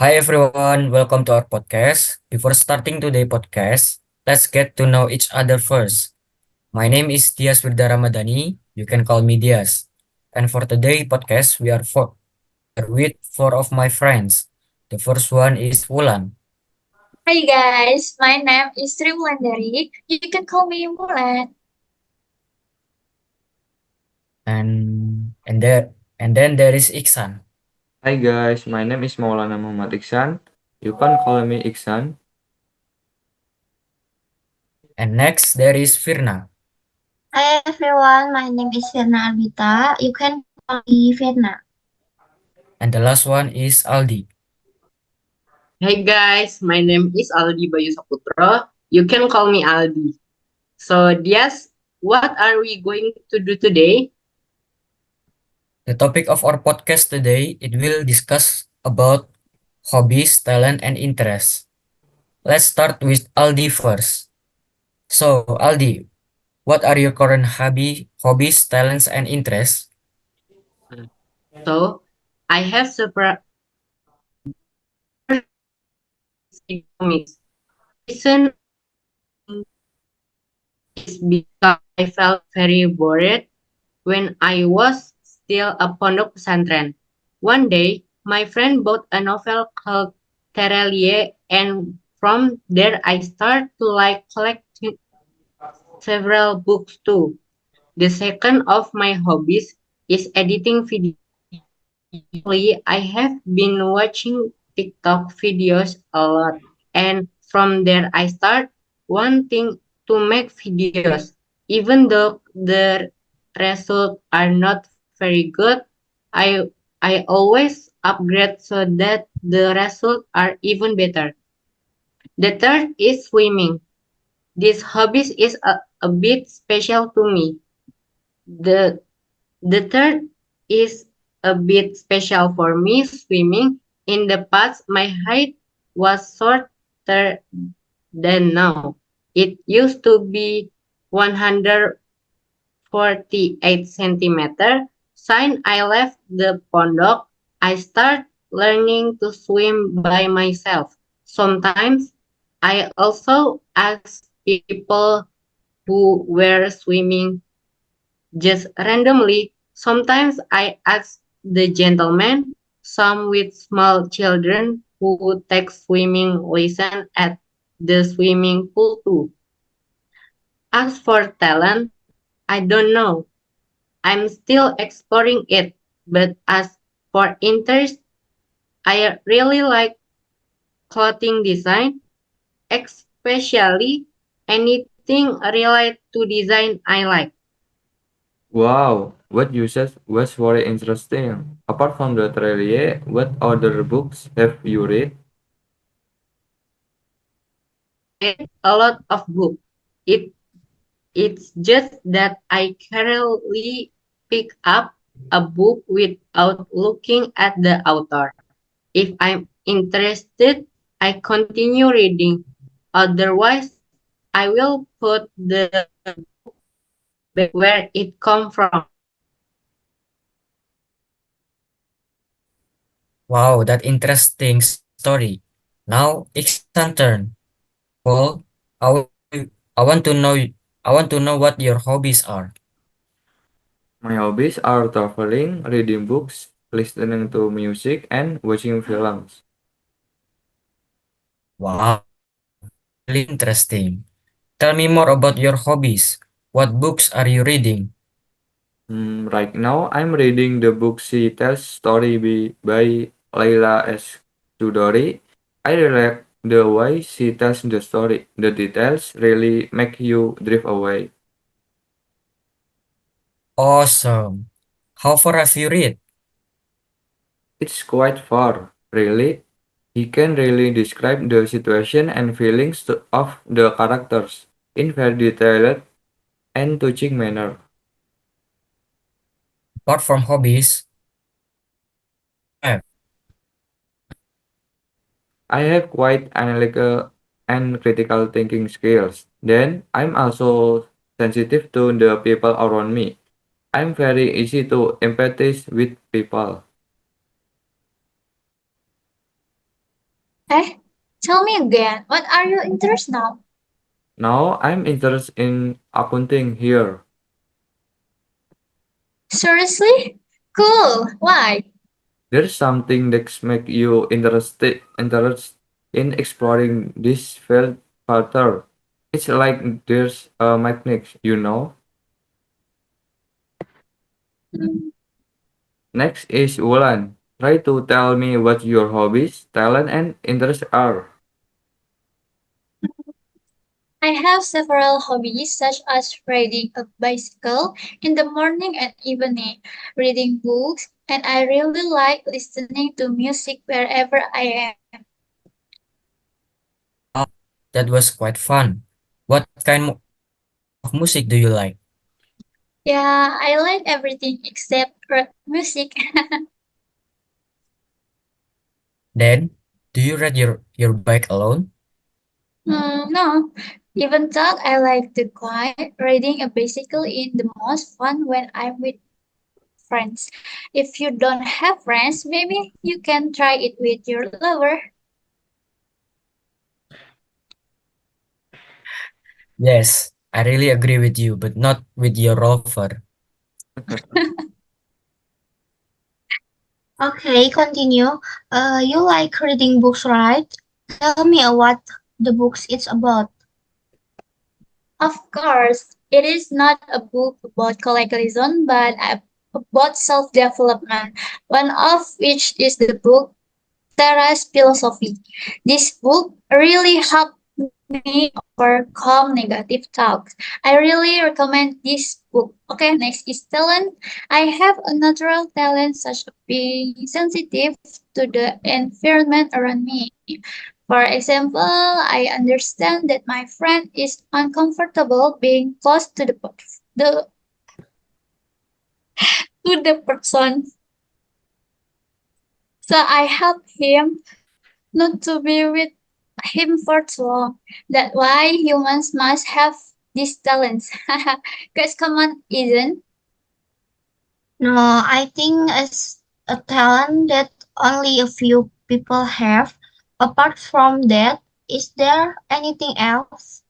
Hi everyone, welcome to our podcast. Before starting today podcast, let's get to know each other first. My name is Dias Wirda Ramadhani. You can call me Dias. And for today podcast, we are with four of my friends. The first one is Wulan, Hi guys, my name is Sri Wulandari. You can call me Mulan. and then there is Iksan, Hi guys, my name is Maulana Muhammad Iksan. You can call me Iksan. and next there is Firna, Hi everyone, my name is Firna Arbita. You can call me Firna. and the last one is Aldi. Hey guys, my name is Aldi Bayu Saputro. You can call me Aldi. So, Dias, what are we going to do today? The topic of our podcast today it will discuss about hobbies, talent, and interests. Let's start with Aldi first. So, Aldi, what are your current hobbies, talents, and interests? So, I have several comics. Reason is because I felt very bored when I was still a pondok pesantren. One day, my friend bought a novel called Terelie, and from there I started to like collecting several books too. The second of my hobbies is editing videos. Lately, I have been watching TikTok videos a lot, and from there I start wanting to make videos. Even though the results are not very good, I I always upgrade so that the results are even better. The third is swimming. This hobby is a bit special to me. The The third is a bit special for me swimming. In the past, my height was shorter than now. It used to be 148 centimeter. Since I left the pondok, I start learning to swim by myself. Sometimes I also ask people who were swimming just randomly. Sometimes I ask the gentlemen, some with small children who take swimming lesson at the swimming pool too. As for talent, I don't know. I'm still exploring it. But as for interest, I really like clothing design, especially anything related to design I like. Wow, what you said was very interesting. Apart from the trailer, what other books have you read? I read a lot of books. It It's just that I carefully pick up a book without looking at the author. If I'm interested, I continue reading. Otherwise, I will put the back where it come from. Wow, that interesting story. Now, Iksan turn. Well, I, w- I want to know I want to know what your hobbies are. My hobbies are traveling, reading books, listening to music, and watching films. Wow, really interesting. Tell me more about your hobbies. What books are you reading? Right now, I'm reading the book She Tells Story by Leila S. Chudori. I really like the way she tells the story. The details really make you drift away. Awesome. How far have you read? It's quite far, really. He can really describe the situation and feelings of the characters in very detailed and touching manner. Apart from hobbies, have. I have quite analytical and critical thinking skills. Then I'm also sensitive to the people around me. I'm very easy to empathize with people. Eh, tell me again, what are you interested now? Now I'm interested in accounting here. Seriously? Cool. Why? There's something that make you interested in exploring this field further. It's like there's a magnet. Hmm, Next is Wulan. Try to tell me what your hobbies, talent, and interests are. I have several hobbies such as riding a bicycle in the morning and evening, reading books, and I really like listening to music wherever I am. Wow, that was quite fun. What kind of music do you like? Yeah, I like everything except rock music. Then, do you ride your bike alone? No, even though I like the quiet, riding a bicycle is the most fun when I'm with friends. If you don't have friends, maybe you can try it with your lover. Yes, I really agree with you, but not with your rover. Okay, continue. You like reading books, right? Tell me what the books it's about. Of course, it is not a book about colloquialism, but about self-development. One of which is the book Sarah's Philosophy. This book really helped me overcome negative thoughts. I really recommend this book. Okay, next is talent. I have a natural talent such as being sensitive to the environment around me. For example, I understand that my friend is uncomfortable being close the to the person. So I help him not to be with him for too long. That's why humans must have these talents. Guys, come on, isn't? No, I think it's a talent that only a few people have. Apart from that, is there anything else?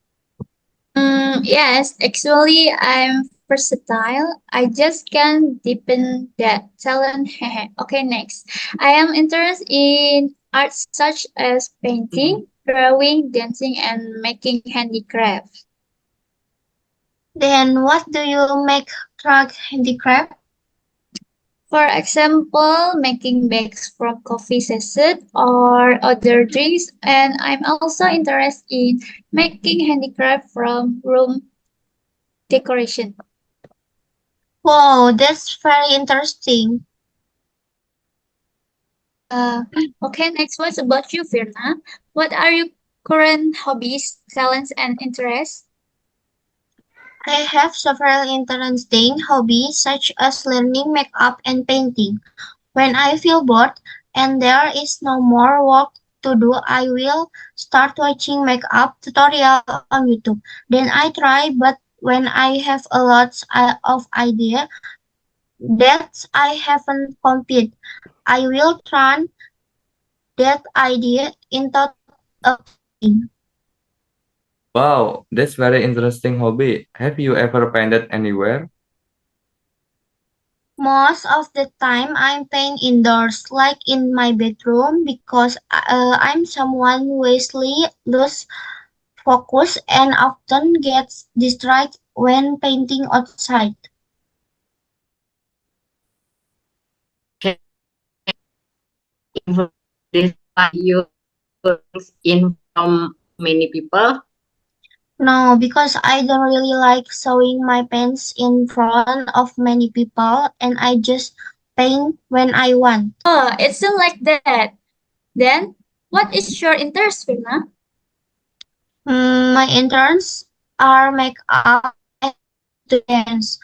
Yes, actually, I'm versatile. I just can deepen that talent. Okay, next. I am interested in arts such as painting, drawing, dancing, and making handicrafts. Then what do you make track handicraft? For example, making bags from coffee sachet or other drinks, and I'm also interested in making handicraft from room decoration. Wow, that's very interesting. Uh, okay, next one's about you, Virna. What are your current hobbies, talents, and interests? I have several interesting hobbies such as learning makeup and painting. When I feel bored and there is no more work to do, I will start watching makeup tutorial on YouTube. Then I try, but when I have a lot of idea that I haven't completed, I will turn that idea into a painting. Wow, that's very interesting hobby. Have you ever painted anywhere? Most of the time I'm playing indoors, like in my bedroom, because I'm someone who easily lose focus and often gets distracted when painting outside. Can you this why you in from many people? No, because I don't really like showing my paints in front of many people and I just paint when I want. Oh, it's still like that. Then, what is your interest, Virna? My interests are makeup and to dance.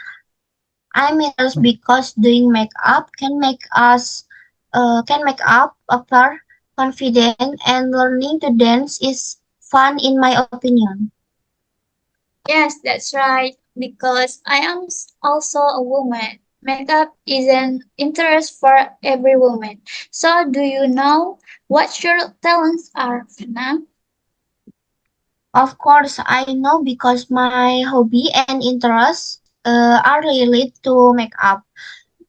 I'm interested because doing makeup can make up appear confident and learning to dance is fun in my opinion. Yes, that's right. Because I am also a woman. Makeup is an interest for every woman. So, do you know what your talents are, Fina? Of course, I know because my hobby and interests are related to makeup.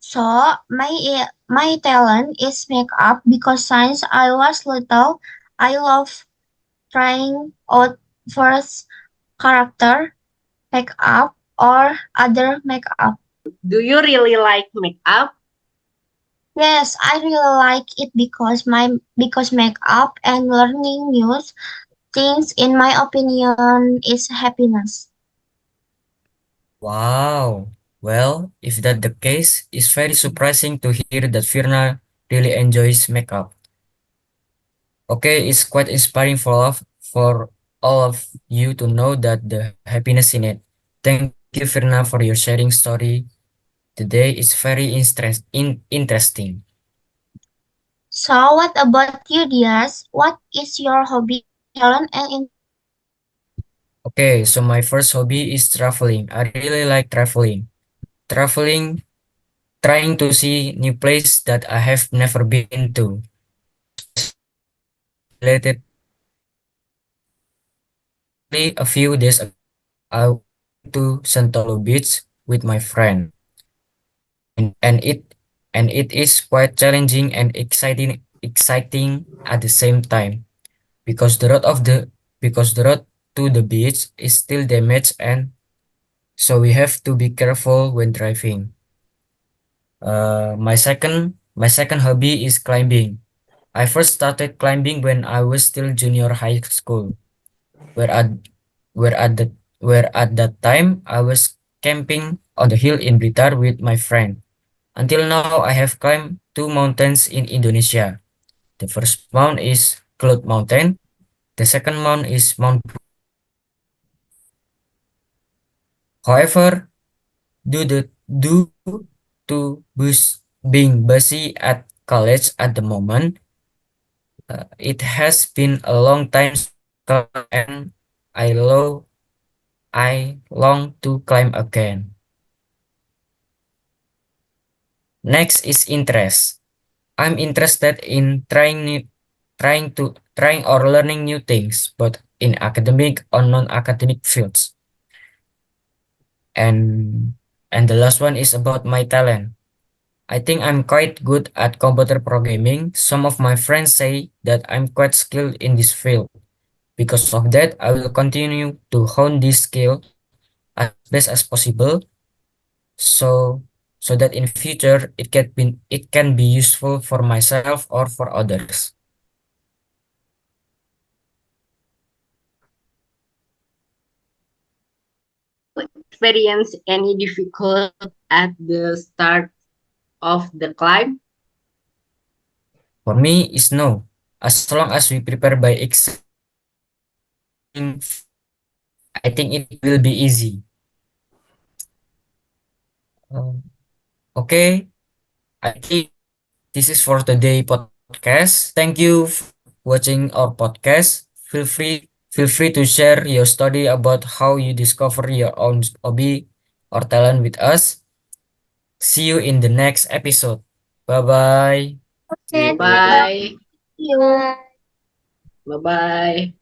So my talent is makeup because since I was little, I love trying out first character makeup or other makeup. Do you really like makeup? Yes, I really like it because makeup and learning new things in my opinion is happiness. Wow. Well, if that the case, it's very surprising to hear that Firna really enjoys makeup. Okay, it's quite inspiring for all of you to know that the happiness in it. Thank you, Firna, for your sharing story today. It's very interesting. So what about you, Diaz? What is your hobby, talent, and Okay, so my first hobby is traveling. I really like traveling. Traveling, trying to see new place that I have never been to. Related a few days ago, I went to Sentolo Beach with my friend, and it is quite challenging and exciting at the same time because the road to the beach is still damaged, and so we have to be careful when driving. My second hobby is climbing. I first started climbing when I was still junior high school, where at where at the where at that time I was camping on the hill in Blitar with my friend. Until now, I have climbed two mountains in Indonesia. The first mountain is Cloud Mountain. The second mountain is Mount. However, due to being busy at college at the moment, it has been a long time since I climbed, and I long to climb again. Next is interest. I'm interested in trying or learning new things, both in academic or non-academic fields. And the last one is about my talent. I think I'm quite good at computer programming. Some of my friends say that I'm quite skilled in this field. Because of that, I will continue to hone this skill as best as possible, so that in future it can be useful for myself or for others. Experience any difficult at the start of the climb? For me, is no. As long as we prepare by exercising, I think it will be easy. Okay, I think this is for today podcast. Thank you for watching our podcast. Feel free to share your story about how you discover your own hobby or talent with us. See you in the next episode. Bye bye. See Okay, you. Bye. you? bye. Bye bye.